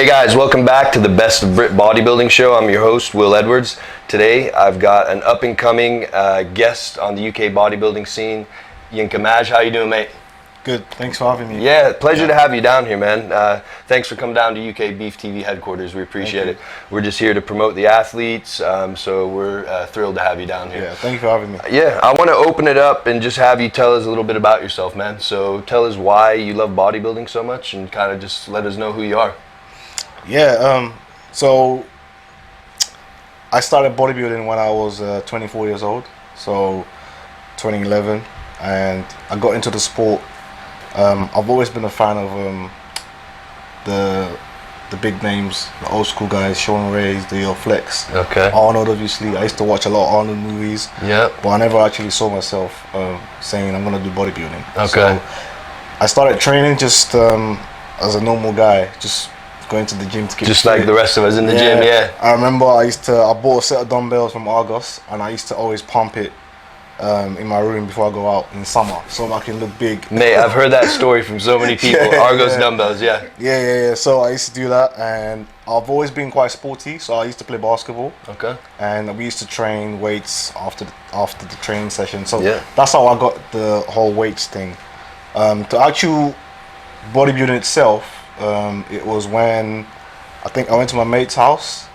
Hey guys, welcome back to the Best of Brit Bodybuilding Show. I'm your host, Will Edwards. Today I've got an up-and-coming guest on the UK bodybuilding scene, Yinka Maj. How you doing, mate? Good, thanks for having me. Yeah, pleasure to have you down here, man. Thanks for coming down to UKBEEF TV headquarters. We appreciate it. We're just here to promote the athletes, so we're thrilled to have you down here. Yeah, thank you for having me. Yeah, I want to open it up and just have you tell us a little bit about yourself, man. So tell us why you love bodybuilding so much and kind of just let us know who you are. Yeah, so I started bodybuilding when I was 24 years old, so 2011, and I got into the sport. I've always been a fan of the big names, the old school guys, Sean Ray's, the Flex, Arnold. Obviously, I used to watch a lot of Arnold movies. Yeah, but I never actually saw myself saying I'm gonna do bodybuilding. Okay, so I started training just as a normal guy, just going to the gym to keep just fit. Like the rest of us in the gym. Yeah, I remember I bought a set of dumbbells from Argos, and I used to always pump it in my room before I go out in summer, so I can look big. Mate, I've heard that story from so many people. Argos dumbbells, yeah. So I used to do that, and I've always been quite sporty. So I used to play basketball. Okay. And we used to train weights after the training session. So that's how I got the whole weights thing. To actual bodybuilding itself. It was when I think I went to my mate's house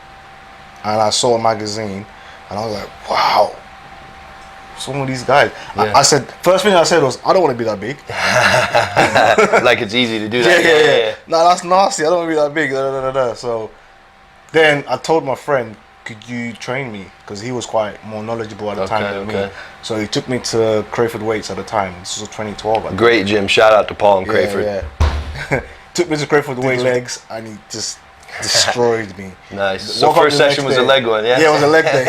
and I saw a magazine and I was like, wow, some of these guys. I said, first thing I said was, I don't want to be that big. Like it's easy to do that. Yeah. No, that's nasty. I don't want to be that big. So then I told my friend, could you train me? Because he was quite more knowledgeable at the time than me. So he took me to Crayford Weights at the time. This was 2012. Great gym. Shout out to Paul and Crayford. Yeah. Took me to Crayford Weight legs, and he just destroyed me. Nice. So first session was a leg one, yeah? Yeah, it was a leg day.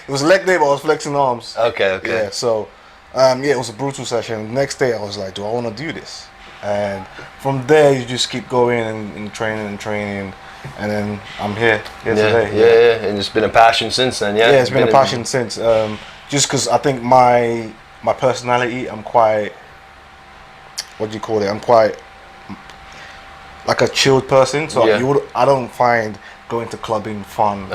It was a leg day, but I was flexing arms. Okay. Yeah, so, it was a brutal session. Next day, I was like, do I want to do this? And from there, you just keep going and training, and then I'm here today. Yeah, and it's been a passion since then, yeah? Yeah, it's been a passion since. Just because I think my personality, I'm quite, what do you call it? I'm quite like a chilled person, so I don't find going to clubbing fun.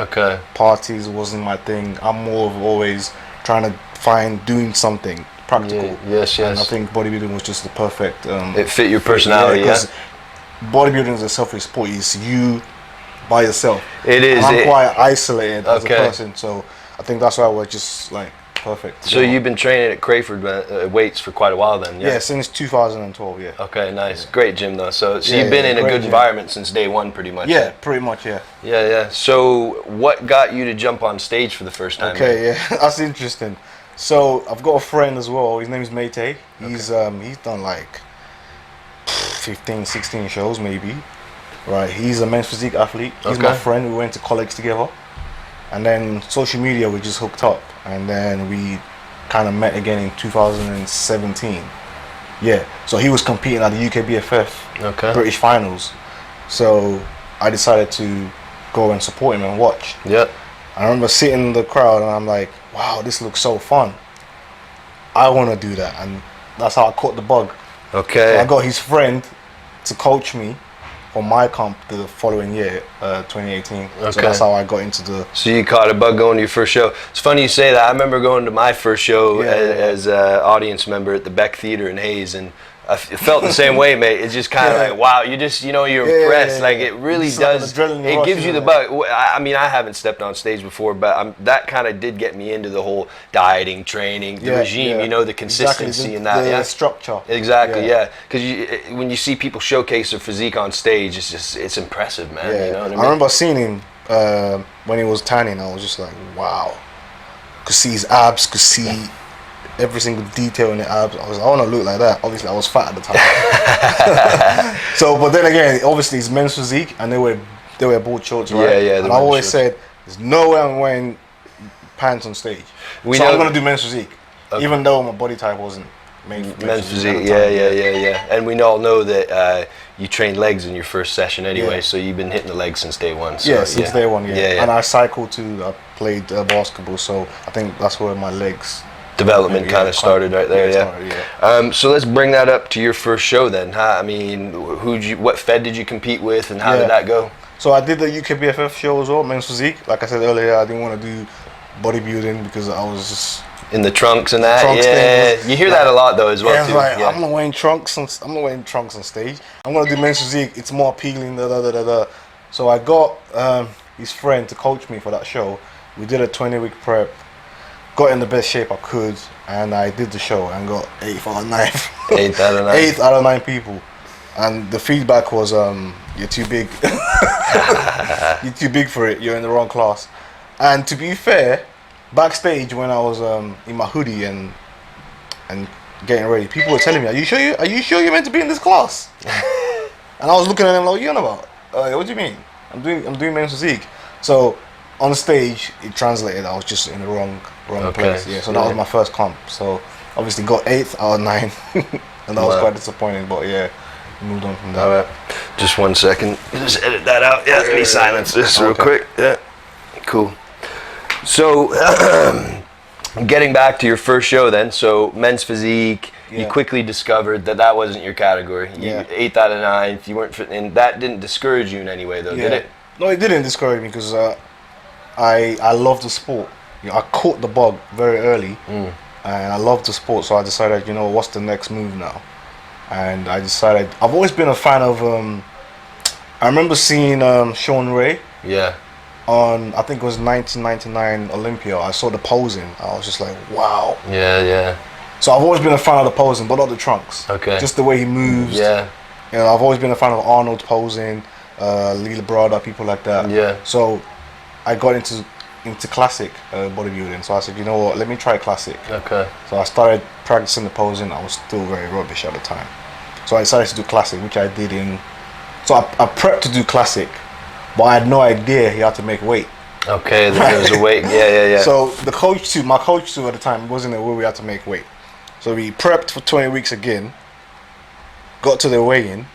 Parties wasn't my thing. I'm more of always trying to find doing something practical. Yes. And I think bodybuilding was just the perfect. It fit your personality. Because bodybuilding is a selfish sport. It's you by yourself. It is. And I'm quite isolated as a person, so I think that's why we're just like perfect. So you've been training at Crayford Weights for quite a while then, yeah? Yeah, since 2012, yeah. Okay, nice. Yeah. Great gym though. So you've been in a good environment since day one pretty much. Yeah, pretty much, yeah. Yeah. So what got you to jump on stage for the first time? Okay, that's interesting. So I've got a friend as well. His name is Mayte. He's done like 15, 16 shows maybe. Right, he's a men's physique athlete. He's my friend. We went to college together. And then social media, we just hooked up, and then we kind of met again in 2017. Yeah, so he was competing at the UKBEEF British finals, so I decided to go and support him and watch. Yeah, I remember sitting in the crowd, and I'm like, wow, this looks so fun. I want to do that, and that's how I caught the bug. Okay, so I got his friend to coach me on my comp the following year, 2018. So that's how I got into the... So you caught a bug going to your first show. It's funny you say that. I remember going to my first show as an audience member at the Beck Theatre in Hayes, and I felt the same way, mate. It's just kind of like, wow, you just, you're impressed. Like, it really does. It gives you the bug. I mean, I haven't stepped on stage before, but that kind of did get me into the whole dieting, training, the regime, the consistency in that. The structure. Exactly, Because when you see people showcase their physique on stage, it's impressive, man. Yeah. You know what I mean? I remember seeing him when he was tanning. I was just like, wow. Could see his abs, could see every single detail in the abs. I want to look like that. Obviously, I was fat at the time. So, but then again, obviously, it's men's physique, and they wear board shorts, right? Yeah. And I always said, there's no way I'm wearing pants on stage. So I'm gonna do men's physique, even though my body type wasn't made for men's physique. Yeah. And we all know that you train legs in your first session anyway, so you've been hitting the legs since day one. So, since day one. Yeah. And I cycled too. I played basketball, so I think that's where my legs development kind of started right there. Started, so let's bring that up to your first show then. Huh? I mean, what Fed did you compete with, and how did that go? So I did the UKBEEF show as well, men's physique. Like I said earlier, I didn't want to do bodybuilding because I was just in the trunks and that. You hear like, that a lot though as well too. Like, I'm not wearing trunks. I'm not wearing trunks on stage. I'm gonna do men's physique. It's more appealing. So I got his friend to coach me for that show. We did a 20-week prep. Got in the best shape I could, and I did the show and got 8th out of 9. 8th out of 9. 8th out of 9 people. And the feedback was, you're too big. You're too big for it. You're in the wrong class. And to be fair, backstage when I was in my hoodie and getting ready, people were telling me, "Are you sure you're meant to be in this class?" And I was looking at them like, "What are you on about? What do you mean? I'm doing men's physique." So on stage, it translated. I was just in the wrong place. Yeah. So that was my first comp. So obviously got 8th out of 9, and that was quite disappointing. But yeah. Moved on from that. All right. Just 1 second. Just edit that out. Yeah, let me silence this real quick. Yeah. Cool. So, getting back to your first show then. So, men's physique, you quickly discovered that wasn't your category. You 8th out of 9, you weren't fit in. That didn't discourage you in any way though, did it? No, it didn't discourage me because I love the sport. I caught the bug very early, and I love the sport. So I decided, what's the next move now? And I decided, I've always been a fan of, I remember seeing Sean Ray. Yeah. On, I think it was 1999 Olympia. I saw the posing. I was just like, wow. Yeah. So I've always been a fan of the posing, but not the trunks. Okay. Just the way he moves. Yeah. I've always been a fan of Arnold posing, Lee Labrada, people like that. Yeah. So I got into classic bodybuilding. So I said, you know what, let me try classic. Okay. So I started practicing the posing. I was still very rubbish at the time. So I decided to do classic, which I did so I prepped to do classic, but I had no idea he had to make weight. Okay, there was a weight. Yeah. So my coach too at the time wasn't aware we had to make weight. So we prepped for 20 weeks again, got to the weigh-in,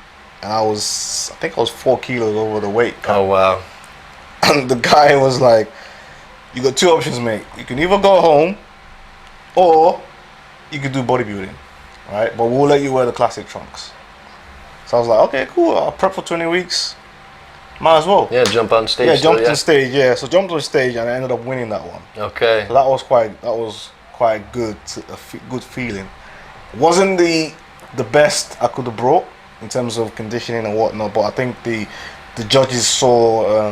and I think I was 4 kilos over the weight. Oh, wow. And the guy was like, you got 2 options, mate. You can either go home or you could do bodybuilding, right? But we'll let you wear the classic trunks. So I was like, okay, cool. I'll prep for 20 weeks. Might as well. Yeah, jump on stage. Yeah, jumped on stage. Yeah, so jumped on stage and I ended up winning that one. Okay. So that was quite good. Good feeling. Wasn't the best I could have brought in terms of conditioning and whatnot, but I think the judges saw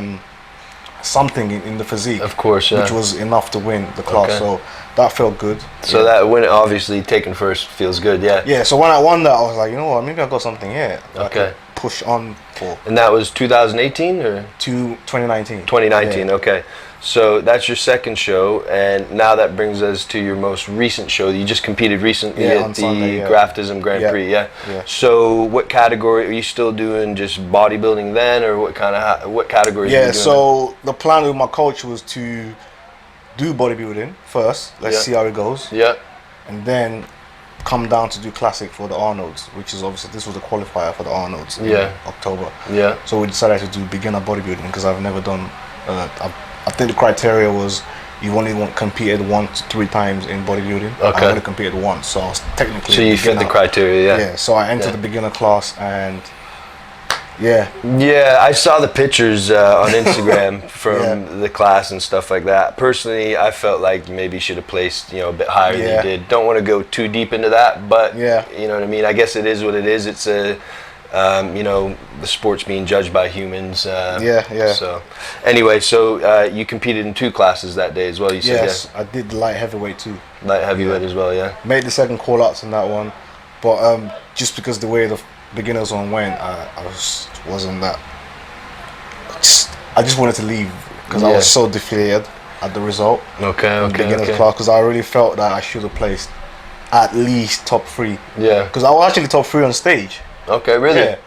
something in the physique, of course, which was enough to win the class. Okay. So that felt good. So that win, obviously taking first feels good. Yeah. So when I won that, I was like, you know what, maybe I got something here. Okay. Push on for. And that was 2018 or 2019. 2019. Yeah. Okay. So that's your second show, and now that brings us to your most recent show. You just competed recently at the Sunday, Graftism Grand Prix. Yeah. So what category are you still doing? Just bodybuilding then, or what category? Yeah. Are you doing so the plan with my coach was to do bodybuilding first. Let's see how it goes. Yeah. And then come down to do classic for the Arnolds, which is obviously this was the qualifier for the Arnolds in October. Yeah. So we decided to do beginner bodybuilding because I've never done. I think the criteria was you only competed 1 to 3 times in bodybuilding. Okay. I only competed once, so I was technically. So you fit the criteria, yeah. So I entered the beginner class and. Yeah. Yeah, I saw the pictures on Instagram from the class and stuff like that. Personally, I felt like you maybe should have placed, a bit higher than you did. Don't want to go too deep into that, but you know what I mean. I guess it is what it is. It's a, the sport's being judged by humans. So, anyway, so you competed in 2 classes that day as well. You said yes, I did the light heavyweight too. Light heavyweight as well, yeah. Made the second call outs in that one, but just because the way the beginners one went, wasn't that. I just wanted to leave because I was so deflated at the result. Okay. Beginners class, because I really felt that I should have placed at least top 3. Yeah. Because I was actually top 3 on stage. Okay, really? Yeah.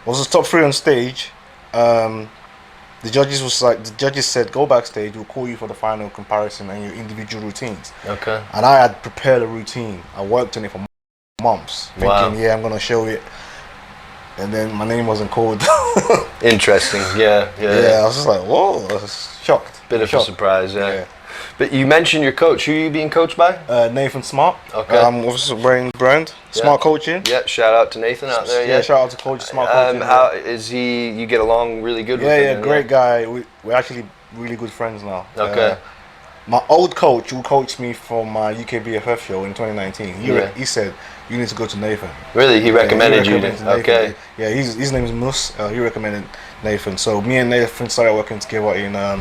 I was top 3 on stage. The judges said go backstage. We'll call you for the final comparison and your individual routines. Okay. And I had prepared a routine. I worked on it for months, thinking, I'm gonna show it. And then my name wasn't called. Interesting. Yeah. I was just like, whoa, I was shocked. Bit of a surprise, But you mentioned your coach. Who are you being coached by? Nathan Smart. Okay. I'm also wearing brand. Smart Coaching. Yeah, shout out to Nathan out there. Yeah, shout out to Coach Smart Coaching. How is he? You get along really good with him? Yeah, great guy. We're actually really good friends now. Okay. My old coach, who coached me from my UKBEEF show in 2019, he said, you need to go to Nathan. Really? He recommended you? Okay. Yeah, his name is Mus. He recommended Nathan. So me and Nathan started working together in, I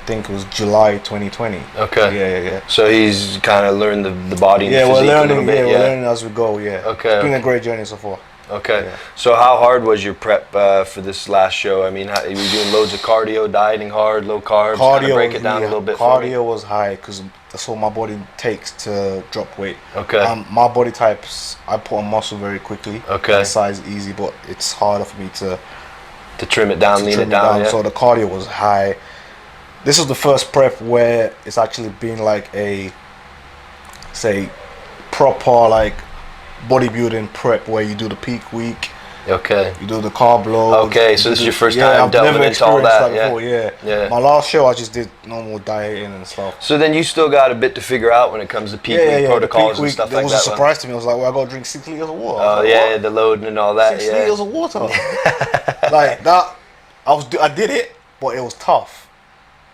think it was July 2020. Okay. Yeah. So he's kind of learned the body and the physique we're learning, a little bit. we're learning as we go, yeah. Okay. It's been a great journey so far. Okay. Yeah. So how hard was your prep for this last show? I mean, were you doing loads of cardio, dieting hard, low carbs? Cardio, break it down a little bit cardio for me. was high because that's what my body takes to drop weight. Okay. My body types, I put on muscle very quickly. Okay. Size easy, but it's harder for me to trim it down, lean it down. Yeah. So the cardio was high. This is the first prep where it's actually been like a, say, proper like bodybuilding prep where you do the peak week. Okay. You do the carb load. Okay, so this is your first time delving into all that. Before, yeah. My last show, I just did normal dieting and stuff. So then you still got a bit to figure out when it comes to peak week protocols and stuff like that. It was a surprise to me. I was like, well, I got to drink 6 liters of water. Oh yeah, the loading and all that. 6 liters of water. Like that, I did it, but it was tough.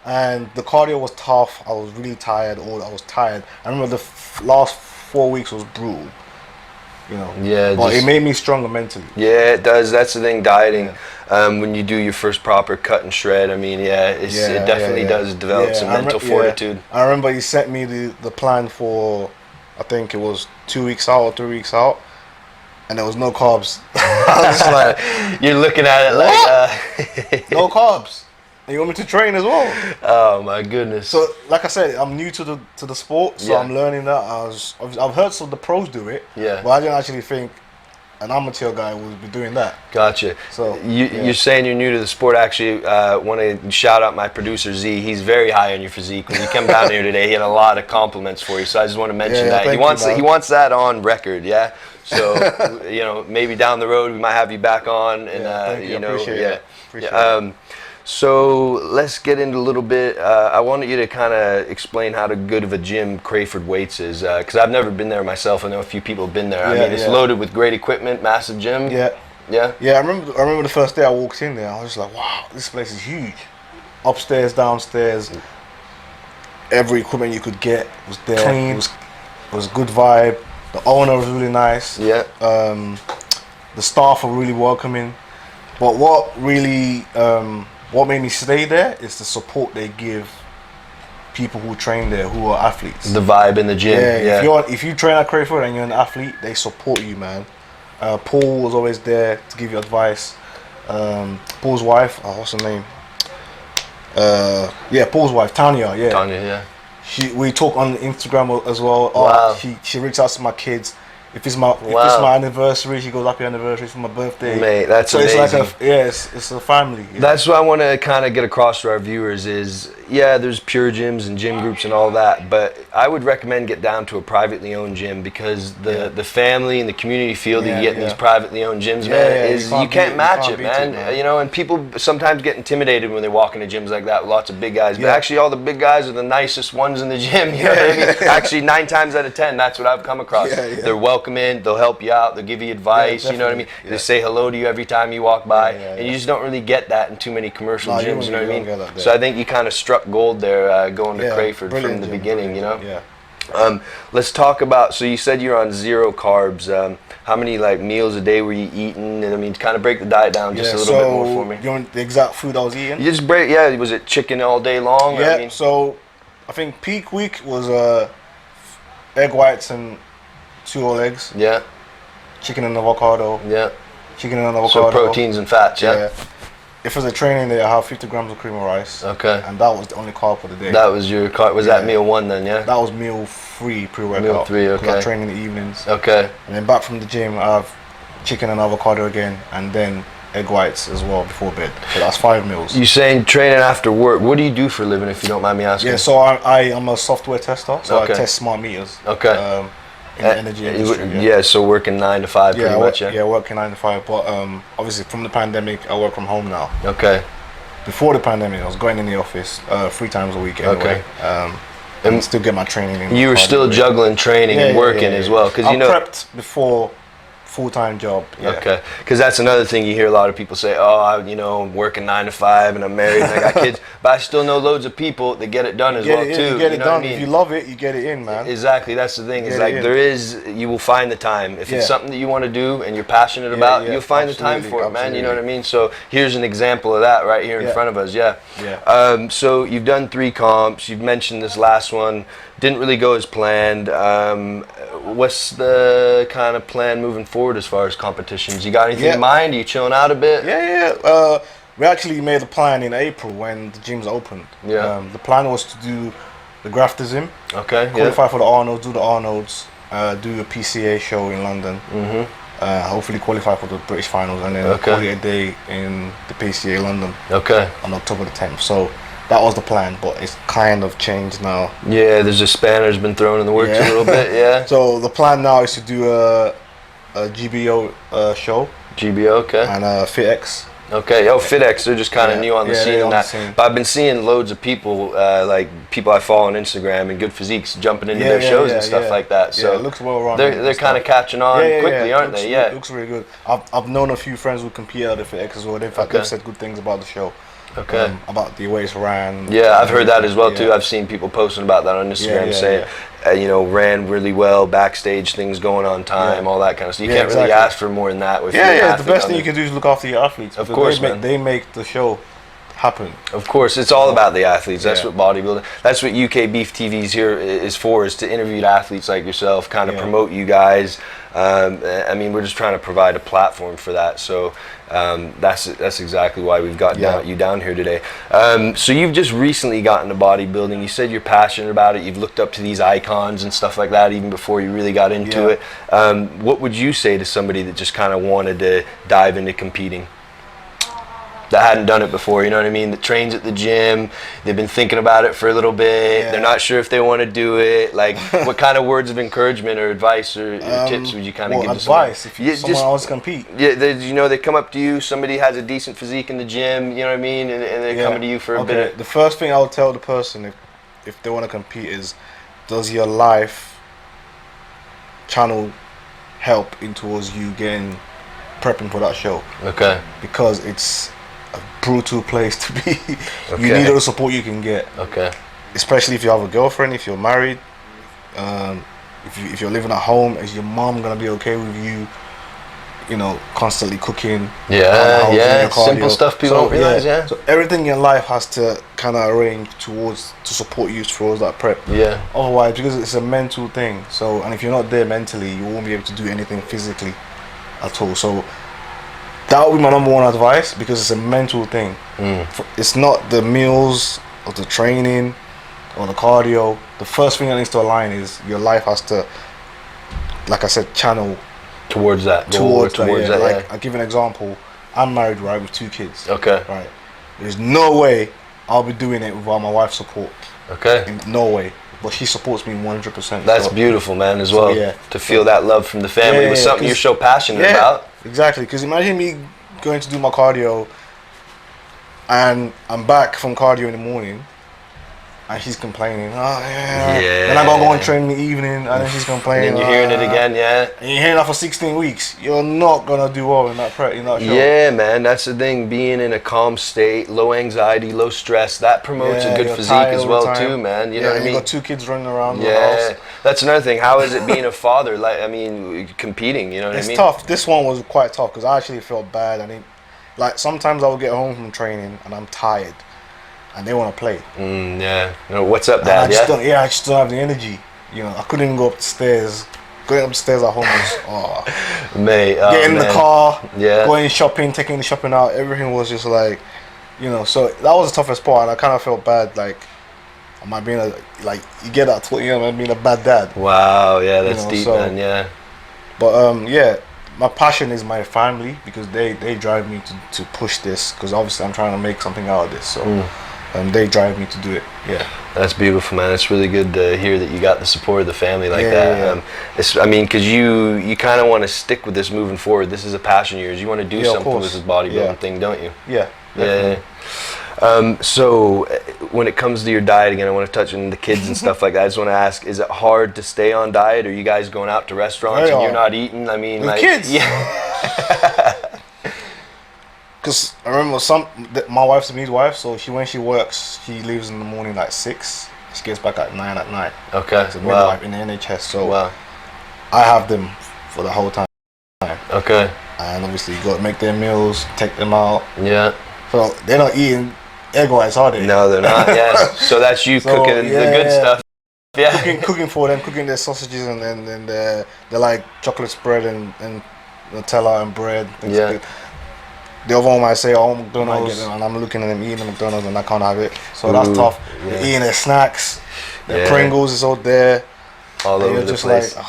And the cardio was tough. I was really tired. I was tired. I remember the last 4 weeks was brutal. You know. Yeah. But it made me stronger mentally. Yeah, it does. That's the thing. Dieting. When you do your first proper cut and shred, I mean, it definitely does develop some mental fortitude. I remember you sent me the plan for, I think it was 2 weeks out or 3 weeks out, and there was no carbs. I was just like, you're looking at it like, no carbs. And you want me to train as well? Oh my goodness! So, like I said, I'm new to the sport, so I'm learning that. I've heard some of the pros do it, but I didn't actually think an amateur guy would be doing that. Gotcha. So you're saying you're new to the sport. Actually, want to shout out my producer Z. He's very high on your physique. When you come down here today, he had a lot of compliments for you. So I just want to mention that he wants that on record. Yeah. So maybe down the road we might have you back on, and appreciate it. So let's get into a little bit. I wanted you to kind of explain how good of a gym Crayford Weights is, because I've never been there myself. I know a few people have been there. I mean, it's loaded with great equipment, massive gym. Yeah. I remember the first day I walked in there. I was just like, wow, this place is huge. Upstairs, downstairs, every equipment you could get was there. Clean. It was good vibe. The owner was really nice. Yeah. The staff were really welcoming. But what really what made me stay there is the support they give people who train there, who are athletes. The vibe in the gym. Yeah. If you train at Crayford and you're an athlete, they support you, man. Paul was always there to give you advice. Paul's wife, what's her name? Paul's wife, Tanya. Yeah. Tanya, yeah. We talk on Instagram as well. Wow. She reaches out to my kids. If it's my anniversary, she goes happy anniversary for my birthday. Mate, that's amazing. It's like it's a family. Yeah. That's what I want to kind of get across to our viewers is, there's pure gyms and gym groups and all that, but I would recommend get down to a privately owned gym, because the family and the community feel that you get in these privately owned gyms, man, you can't match it, man. And people sometimes get intimidated when they walk into gyms like that with lots of big guys, but actually all the big guys are the nicest ones in the gym. You know what I mean? Actually, 9 times out of 10, that's what I've come across. They're welcoming, they'll help you out, they'll give you advice, you know what I mean? They say hello to you every time you walk by, and you just don't really get that in too many commercial gyms, you know what I mean? So I think you kind of struck gold there going to Crayford from the beginning, you know? Yeah. Let's talk about, so you said you're on 0 carbs. How many meals a day were you eating? And I mean, kind of break the diet down just a little bit more for me. You want the exact food I was eating? You just was it chicken all day long? Yeah, so I think peak week was egg whites and 2 whole eggs. Yeah. Chicken and avocado. Yeah. Chicken and avocado. So proteins and fats, If it was a training day, I have 50 grams of cream of rice. Okay. And that was the only carb for the day. That was your carb. Was that meal 1 then, yeah? That was meal 3 pre-workout. Meal 3, okay. I train in the evenings. Okay. And then back from the gym, I have chicken and avocado again, and then egg whites as well before bed. So that's 5 meals. You saying training after work? What do you do for a living, if you don't mind me asking? Yeah, so I am a software tester, so I test smart meters. Okay. In the energy industry. So working 9 to 5 pretty much. Yeah, working 9 to 5. But obviously from the pandemic, I work from home now. Okay. before the pandemic, I was going in the office 3 times a week anyway. And still get my training in. You were still juggling training and working as well, because you know. I prepped before full-time job. Yeah. Okay, because that's another thing you hear a lot of people say. Oh, I'm working 9 to 5 and I'm married and I got kids, but I still know loads of people that get it done as well too. You get it done. I mean? If you love it, you get it in, man. Exactly. That's the thing. It's like you will find the time if it's something that you want to do and you're passionate about. You'll find the time for it, man. You know what I mean? So here's an example of that right here in front of us. Yeah. So you've done 3 comps. You've mentioned this last one didn't really go as planned. What's the kind of plan moving forward as far as competitions? You got anything in mind? Are you chilling out a bit? We actually made a plan in April when the gyms opened. The plan was to do the Grafterism. Okay. Qualify for the Arnolds, do the Arnolds, do a PCA show in London. Hopefully qualify for the British finals, and then call it a day in the PCA London. On October the 10th. So that was the plan, but it's kind of changed now. Yeah, there's a spanner's been thrown in the works a little bit. So the plan now is to do a GBO show. GBO, okay. And FitX. Okay, FitX, they're just kind of new on the scene and that. But I've been seeing loads of people, like people I follow on Instagram and good physiques jumping into their shows and stuff like that. So it looks well run. They're kind of catching on quickly, aren't they? It looks really good. I've known a few friends who compete at the FitX as well. They've said good things about the show. About the way it's ran. Yeah, I've heard that as well too. I've seen people posting about that on Instagram saying, ran really well, backstage things going on time, all that kind of stuff. You can't really ask for more than that. With the best thing you can do is look after your athletes. Of course, they make the show happen. Of course, it's all about the athletes. That's what bodybuilding. That's what UKBEEF TV's here is for, is to interview athletes like yourself, kind of promote you guys. I mean, we're just trying to provide a platform for that. So that's exactly why we've got you down here today. So you've just recently gotten into bodybuilding. You said you're passionate about it. You've looked up to these icons and stuff like that even before you really got into it. What would you say to somebody that just kind of wanted to dive into competing, that hadn't done it before, you know what I mean, that trains at the gym, they've been thinking about it for a little bit, they're not sure if they want to do it, like what kind of words of encouragement or advice or tips would you kind of give to someone? Advice, if someone wants to compete. They come up to you, somebody has a decent physique in the gym, you know what I mean, and they're coming to you for a bit. The first thing I would tell the person if they want to compete is, does your life channel help in towards you prepping for that show? Because it's a brutal place to be. You need all the support you can get. Especially if you have a girlfriend, if you're married, if you're living at home, is your mom gonna be okay with you, constantly cooking? Simple stuff people don't realize. So everything in your life has to kind of arrange to support you towards that prep. Otherwise, because it's a mental thing, and if you're not there mentally, you won't be able to do anything physically at all. So that would be my number one advice, because it's a mental thing. It's not the meals or the training or the cardio. The first thing that needs to align is your life has to, like I said, channel towards that. Like, I'll give an example. I'm married, right, with 2 kids. Right. There's no way I'll be doing it without my wife's support. No way. But she supports me 100%. That's beautiful, man, as well. To feel that love from the family with something you're so passionate about. Exactly. Because imagine me going to do my cardio and I'm back from cardio in the morning and she's complaining. Then I gotta go and train in the evening and then she's complaining. And then you're hearing it again, And you're hearing that for 16 weeks. You're not gonna do well in that show. Yeah, man, that's the thing. Being in a calm state, low anxiety, low stress, that promotes a good physique as well too, man. You know what I mean? You got 2 kids running around the house. That's another thing. How is it being a father? Like, I mean, competing, you know what I mean? It's tough. This one was quite tough because I actually felt bad. Like, sometimes I would get home from training and I'm tired and they want to play. What's up, Dad? I just don't have the energy. I couldn't even go up the stairs. Going up the stairs at home was, getting in the car, going shopping, taking the shopping out. Everything was just like, so that was the toughest part. And I kind of felt bad, like, am I being you get that thought, am I being a bad dad? Wow, that's deep, man, But my passion is my family, because they drive me to push this, because obviously I'm trying to make something out of this. So they drive me to do it. That's beautiful, man. It's really good to hear that you got the support of the family like that. Because you kind of want to stick with this moving forward. This is a passion of yours. You want to do something with this bodybuilding thing, don't you? Yeah. So when it comes to your diet, again, I want to touch on the kids and stuff like that. I just want to ask, is it hard to stay on diet? Are you guys going out to restaurants and you're not eating? I mean, like kids. Yeah. Because I remember my wife's a midwife, so when she works, she leaves in the morning like 6. She gets back at 9 at night. Okay. She's a midwife in the NHS, so wow. I have them for the whole time. Okay. And obviously you got to make their meals, take them out. Yeah. So they're not eating egg whites, are they? No, they're not. Yeah. So that's you cooking the good stuff. Yeah. Cooking for them, cooking their sausages, and then they're like chocolate spread and Nutella and bread. Yeah. Like the other one might say, "Oh, McDonald's," and I'm looking at them eating the McDonald's, and I can't have it. So that's tough. Yeah. They're eating their snacks, their Pringles is out there. All over the place. Like,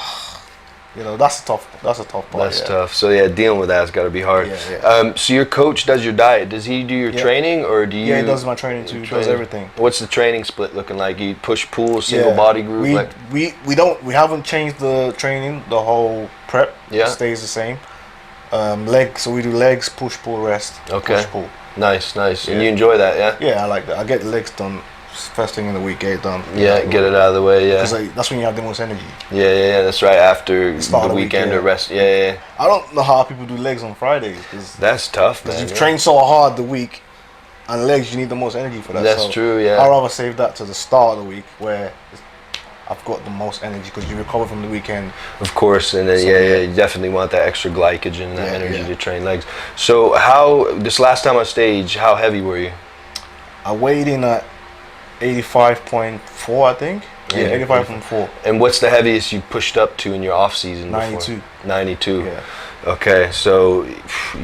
you know, that's a tough part. That's tough. So yeah, dealing with that's got to be hard. Yeah. So your coach does your diet. Does he do your training, or do you? Yeah, he does my training too. He does everything. What's the training split looking like? You push, pull, single body group. We haven't changed the training. The whole prep stays the same. Legs. So we do legs, push, pull, rest. Okay. Push, pull. Nice. And you enjoy that, yeah? Yeah, I like that. I get the legs done first thing in the week. Get it done. Yeah, get it out of the way. Yeah. Because that's when you have the most energy. Yeah. That's right. After the weekend or rest. Yeah. I don't know how people do legs on Fridays. That's tough, man. You've trained so hard the week, and legs you need the most energy for that. That's true. Yeah. I'd rather save that to the start of the week where I've got the most energy because you recover from the weekend. Of course, and then, you definitely want that extra glycogen and that energy to train legs. So this last time on stage, how heavy were you? I weighed in at 85.4, I think. Yeah, 85.4. And what's the heaviest you pushed up to in your off season? 92. 92. Yeah. Okay, so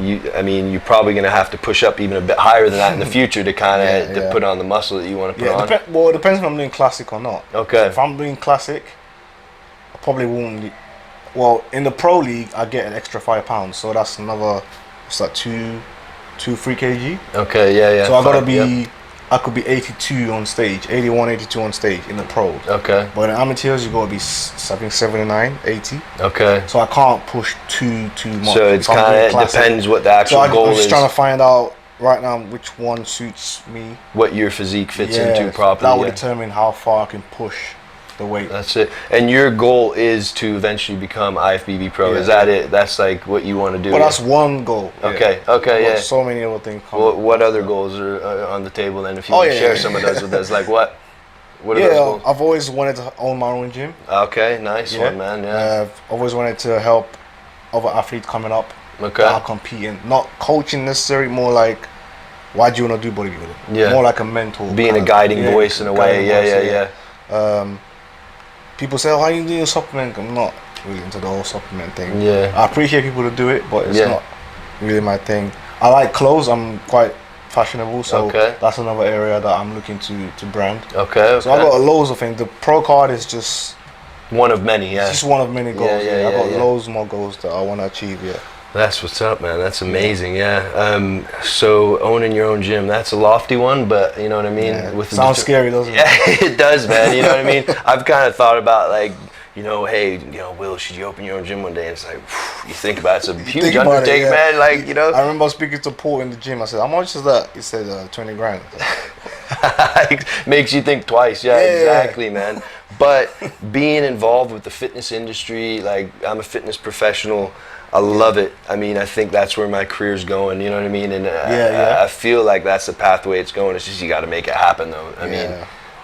you're probably gonna have to push up even a bit higher than that in the future to kind of to put on the muscle that you want to put on. Well, it depends if I'm doing classic or not. Okay. So if I'm doing classic, I probably won't. Well, in the pro league, I get an extra £5, so that's another. It's like 2, 3 kg. Okay, yeah. So I gotta be. I could be 82 on stage, 81, 82 on stage in the pros. Okay. But in amateurs, you gotta be, I think, 79, 80. Okay. So I can't push too much. So it's kind of depends what the actual goal is. I'm just trying to find out right now which one suits me. What your physique fits into properly. That will determine how far I can push the weight. That's it. And your goal is to eventually become IFBB pro. Is that it? That's like what you want to do? Well, that's one goal. Okay. So many other things. What other goals are on the table then? If you want to share some of those with us, like what? What are those goals? I've always wanted to own my own gym. Okay, nice one, man. Yeah. I've always wanted to help other athletes coming up. Okay. That are competing, not coaching necessarily. More like, why do you want to do bodybuilding? Yeah. More like a mentor. Being a guiding voice in a way. Yeah. People say, "Oh, why are you doing a supplement?" I'm not really into the whole supplement thing. Yeah. I appreciate people to do it, but it's not really my thing. I like clothes. I'm quite fashionable, so that's another area that I'm looking to brand. Okay. So I've got loads of things. The pro card is just one of many. Yeah. It's just one of many goals. I've got loads more goals that I want to achieve. Yeah. That's what's up, man. That's amazing. Yeah. So owning your own gym, that's a lofty one, but you know what I mean? Yeah. Sounds scary, doesn't it? Yeah, it does, man. You know what I mean? I've kind of thought about like, hey, Will, should you open your own gym one day? And it's like, you think about it, it's a huge undertaking, man. Like, I remember speaking to Paul in the gym. I said, how much is that? He said, 20 grand. Makes you think twice. Yeah, exactly, man. But being involved with the fitness industry, like I'm a fitness professional. I love it. I mean, I think that's where my career's going. You know what I mean? And I feel like that's the pathway it's going. It's just you got to make it happen, though. I mean,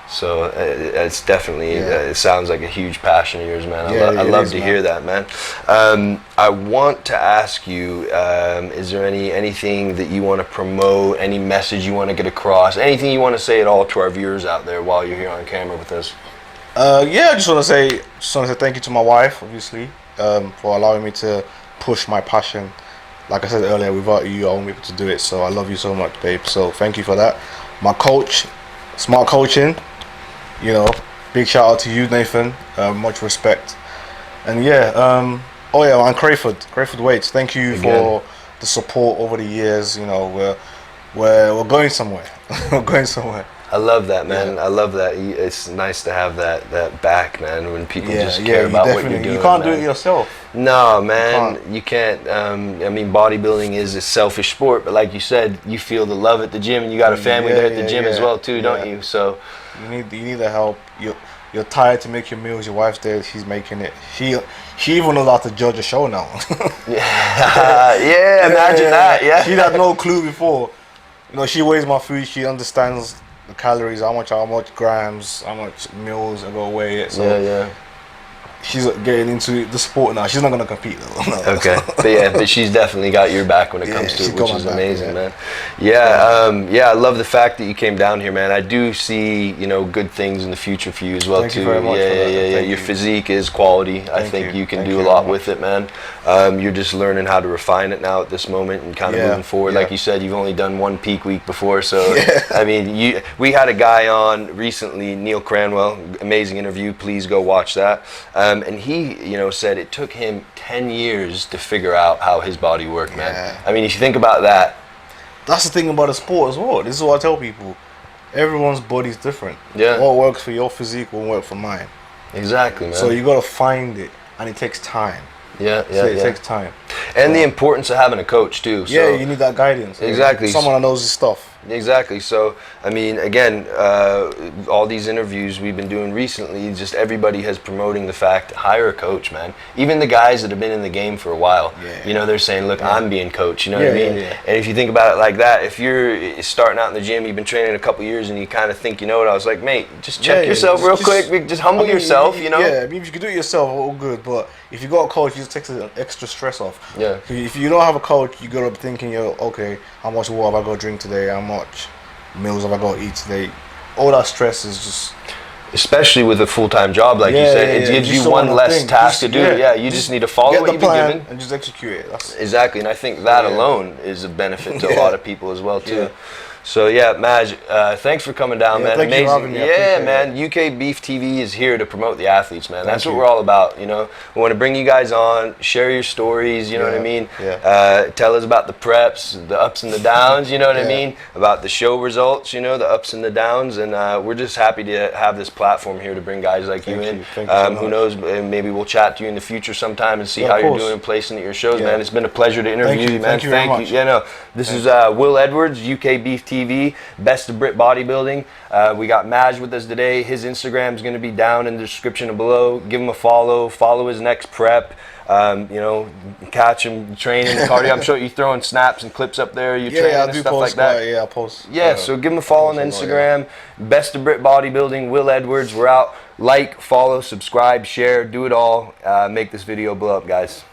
so it's definitely. It sounds like a huge passion of yours, man. I love to hear that, man. I want to ask you: is there anything that you want to promote? Any message you want to get across? Anything you want to say at all to our viewers out there while you're here on camera with us? I just want to say thank you to my wife, obviously, for allowing me to push my passion. Like I said earlier, without you I won't be able to do it, so I love you so much, babe. So thank you for that. My coach, Smart Coaching, big shout out to you, Nathan. Much respect. And and Crayford Weights, thank you for the support over the years. We're going somewhere. We're going somewhere. I love that, man. I love that. It's nice to have that back, man, when people just care about what you're doing. You can't do man. it yourself. No, man, you can't. I mean, bodybuilding is a selfish sport, but like you said, you feel the love at the gym, and you got a family there at the gym as well, too, don't you? So you need the help. You're tired to make your meals. Your wife's there. She's making it. She even knows how to judge a show now. Imagine that. Yeah, she had no clue before. You know, she weighs my food. She understands the calories, how much grams, how much meals I go weigh it. So she's getting into the sport now. She's not gonna compete though. No. Okay, but she's definitely got your back when it comes to it, which is amazing, man. I love the fact that you came down here, man. I do see, you know, good things in the future for you as well. Thank you very much for that. Your physique is quality. I think you can do a lot with it, man. You're just learning how to refine it now at this moment and kind of moving forward. Like you said, you've only done one peak week before, so I mean, we had a guy on recently, Neil Cranwell, amazing interview. Please go watch that. And he, you know, said it took him 10 years to figure out how his body worked, man. I mean, if you think about that. That's the thing about the sport as well. This is what I tell people. Everyone's body's different. Yeah. What works for your physique won't work for mine. Exactly, man. So you got to find it, and it takes time. It takes time. And the importance of having a coach, too. So you need that guidance. Exactly. Someone that knows his stuff. Exactly. So, I mean, again, all these interviews we've been doing recently, just everybody has promoting the fact, hire a coach, man. Even the guys that have been in the game for a while, you know, they're saying, look, I'm being coached, you know what I mean? And if you think about it like that, if you're starting out in the gym, you've been training a couple years and you kind of think you know it, I was like, mate, just check yourself real quick, just humble yourself, you know? Yeah, I mean, if you can do it yourself, all good, but if you got a coach, it just takes the extra stress off. Yeah. If you don't have a coach, you got to be thinking, okay, how much water have I got to drink today? How much meals have I got to eat today? All that stress is just... Especially with a full-time job, like you said, it gives you one less task to do. You just need to follow what you've been given. And just execute it. Exactly, and I think that alone is a benefit to a lot of people as well, too. So yeah, Maj, thanks for coming down, man. Thank you for having me. Man. UKBEEF TV is here to promote the athletes, man. That's what we're all about, you know. We want to bring you guys on, share your stories, you know what I mean? Tell us about the preps, the ups and the downs, you know what I mean? About the show results, you know, the ups and the downs, and we're just happy to have this platform here to bring guys like you in. Who knows, maybe we'll chat to you in the future sometime and see how you're doing and placing at your shows, man. It's been a pleasure to interview you, man. Thank you. Yeah, no, this is Will Edwards, UKBEEF TV, Best of Brit Bodybuilding. We got Maj with us today. His Instagram is going to be down in the description below. Give him a follow his next prep. You know, catch him training cardio. I'm sure you're throwing snaps and clips up there. You're training and stuff like that. I post. So give him a follow on Instagram. Best of Brit Bodybuilding, Will Edwards. We're out. Like, follow, subscribe, share, do it all. Make this video blow up, guys.